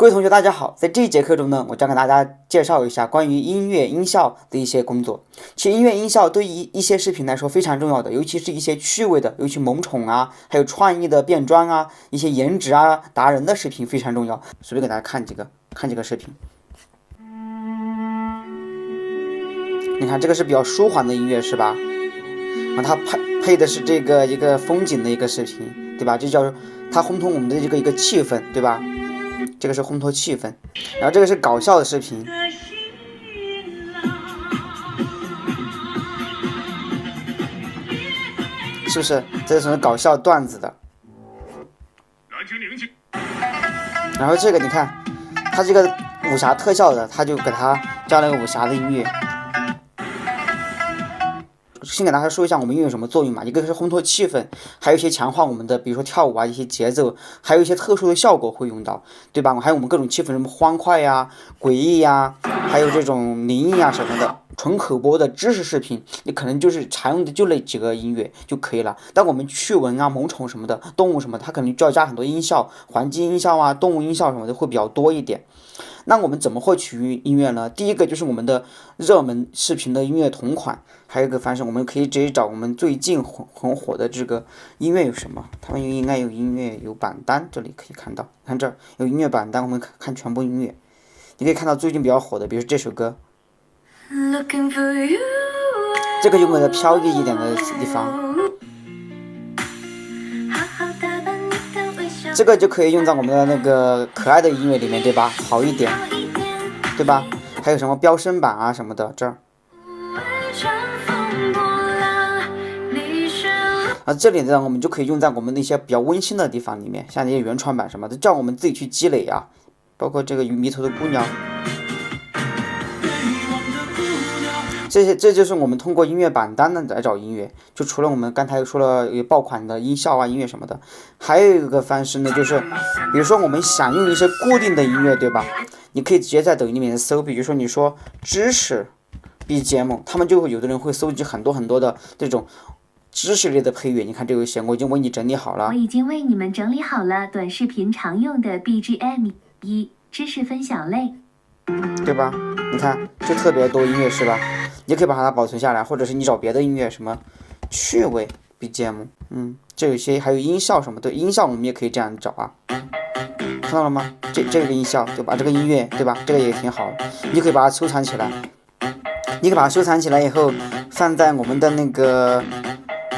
各位同学，大家好！在这一节课中呢，我将给大家介绍一下关于音乐音效的一些工作。其实音乐音效对于一些视频来说非常重要的，尤其是一些趣味的，尤其萌宠啊，还有创意的变装啊，一些颜值啊达人的视频非常重要。随便给大家看几个视频。你看这个是比较舒缓的音乐是吧？它配的是这个一个风景的一个视频，对吧？这叫它烘托我们的一个气氛，对吧？这个是烘托气氛，然后这个是搞笑的视频，是不是？这是什么搞笑段子的？然后这个你看，它这个武侠特效的，它就给它加了个武侠的音乐。先给大家说一下我们音乐有什么作用嘛，一个是烘托气氛，还有一些强化我们的，比如说跳舞啊一些节奏，还有一些特殊的效果会用到，对吧？还有我们各种气氛，什么欢快呀、诡异呀，还有这种灵异啊什么的。纯口播的知识视频，你可能就是常用的就那几个音乐就可以了。但我们趣闻啊、萌宠什么的、动物什么的，它可能就要加很多音效，环境音效啊、动物音效什么的会比较多一点。那我们怎么获取音乐呢？第一个就是我们的热门视频的音乐同款，还有一个方式，我们可以直接找我们最近很火的这个音乐有什么？他们应该有音乐有榜单，这里可以看到，看这儿有音乐榜单，我们看全部音乐，你可以看到最近比较火的，比如这首歌，这个就我们的飘逸一点的地方。这个就可以用在我们的那个可爱的音乐里面，对吧？好一点，对吧？还有什么飙升版啊什么的，这儿。这里呢，我们就可以用在我们那些比较温馨的地方里面，像那些原创版什么的，叫我们自己去积累啊。包括这个迷途的姑娘，这就是我们通过音乐榜单呢来找音乐。就除了我们刚才说了有爆款的音效啊、音乐什么的，还有一个方式呢，就是比如说我们想用一些固定的音乐，对吧？你可以直接在抖音里面搜，比如说你说知识 BGM， 他们就会有的人会搜集很多的这种知识类的配乐。你看这个线，我已经为你整理好了。我已经为你们整理好了短视频常用的 BGM 1知识分享类，对吧？你看就特别多音乐是吧？你可以把它保存下来，或者是你找别的音乐，什么趣味 BGM， 这有些还有音效什么的，音效我们也可以这样找啊。看到了吗？这个音效对吧？这个音乐对吧？这个也挺好，你可以把它收藏起来。你可以把它收藏起来以后，放在我们的那个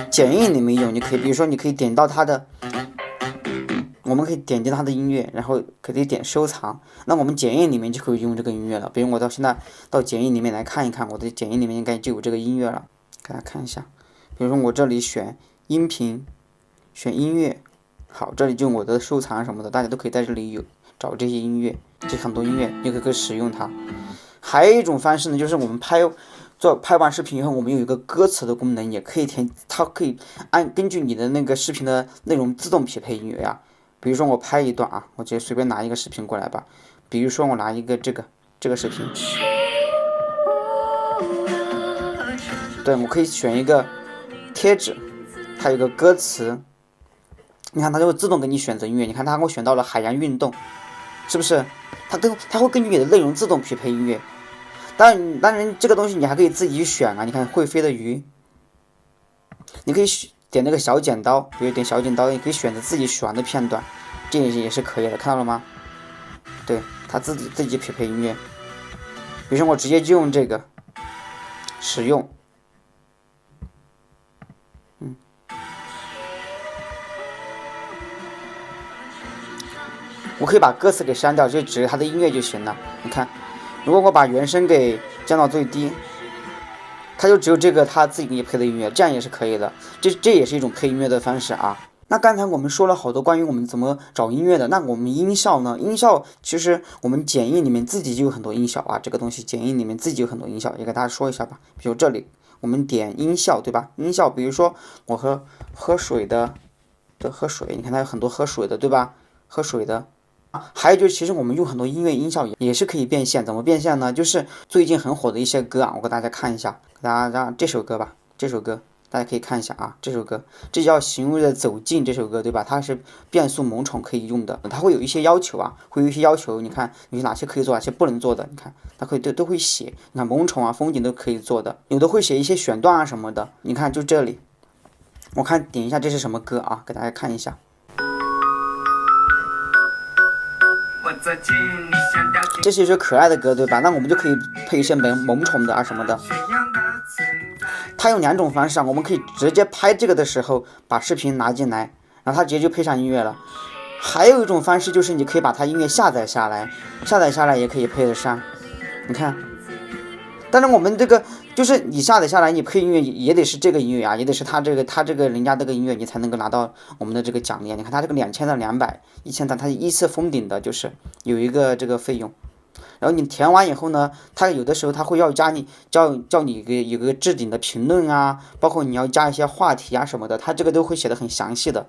剪映里面用。你可以，比如说，你可以点到它的，我们可以点击它的音乐，然后可以点收藏。那我们剪映里面就可以用这个音乐了。比如我到现在到剪映里面来看一看，我的剪映里面应该就有这个音乐了。给大家看一下，比如说我这里选音频，选音乐。好，这里就我的收藏什么的，大家都可以在这里找这些音乐，这很多音乐，你可以使用它。还有一种方式呢，就是我们拍完视频以后，我们有一个歌词的功能，也可以填，它可以根据你的那个视频的内容自动匹配音乐呀。比如说我拍一段啊，我直接随便拿一个视频过来吧，比如说我拿一个这个视频，对，我可以选一个贴纸，它有个歌词。你看它就会自动给你选择音乐，你看它给我选到了海洋运动，是不是？它会根据你的内容自动匹配音乐。当然这个东西你还可以自己选啊。你看会飞的鱼，你可以点那个小剪刀，比如点小剪刀，你可以选择自己喜欢的片段，这也是可以的。看到了吗？对，它自己匹配音乐。比如说我直接就用这个使用。我可以把歌词给删掉，就只是它的音乐就行了。你看，如果我把原声给降到最低，它就只有这个它自己给你配的音乐，这样也是可以的。这也是一种配音乐的方式啊。那刚才我们说了好多关于我们怎么找音乐的，那我们音效呢？音效其实我们剪映里面自己就有很多音效啊。这个东西剪映里面自己有很多音效，也给大家说一下吧。比如这里我们点音效，对吧？音效，比如说我喝水的喝水，你看它有很多喝水的，对吧？喝水的。还有就是，其实我们用很多音乐音效也是可以变现。怎么变现呢？就是最近很火的一些歌啊，我给大家看一下，给大家让这首歌吧，这首歌大家可以看一下啊，这首歌，这叫行为的走近这首歌，对吧？它是变速萌宠可以用的，它会有一些要求啊，会有一些要求，你看有哪些可以做，哪些不能做的，你看它都会写，你看萌宠啊、风景都可以做的，有的会写一些选段啊什么的，你看就这里，我看点一下这是什么歌啊，给大家看一下。这是一首可爱的歌，对吧？那我们就可以配一些萌宠的啊什么的。它有2种方式啊，我们可以直接拍这个的时候把视频拿进来，然后它直接就配上音乐了。还有一种方式就是你可以把它音乐下载下来，也可以配得上。你看，但是我们这个就是你下载下来，你配音乐也得是这个音乐啊，也得是他这个人家这个音乐，你才能够拿到我们的这个奖励。你看他这个2000到200、1000它依次封顶的，就是有一个这个费用。然后你填完以后呢，他有的时候他会要加你叫你有个置顶的评论啊，包括你要加一些话题啊什么的，他这个都会写的很详细的。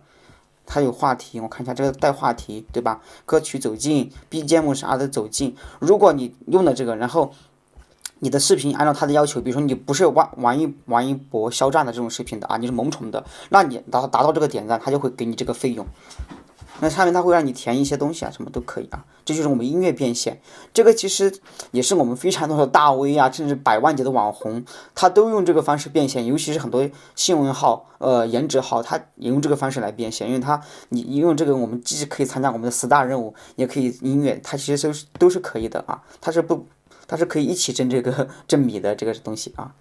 它有话题，我看一下这个带话题，对吧？歌曲走进 BGM 啥的走进，如果你用的这个，然后你的视频按照他的要求，比如说你不是玩一波肖战的这种视频的啊，你是萌宠的，那你达到这个点赞，他就会给你这个费用。那下面它会让你填一些东西啊，什么都可以啊，这就是我们音乐变现。这个其实也是我们非常多的大 V 啊，甚至100万级的网红，他都用这个方式变现。尤其是很多新闻号、颜值号，他也用这个方式来变现，因为你用这个，我们既可以参加我们的10大任务，也可以音乐，它其实都是可以的啊，它是可以一起挣米的这个东西啊。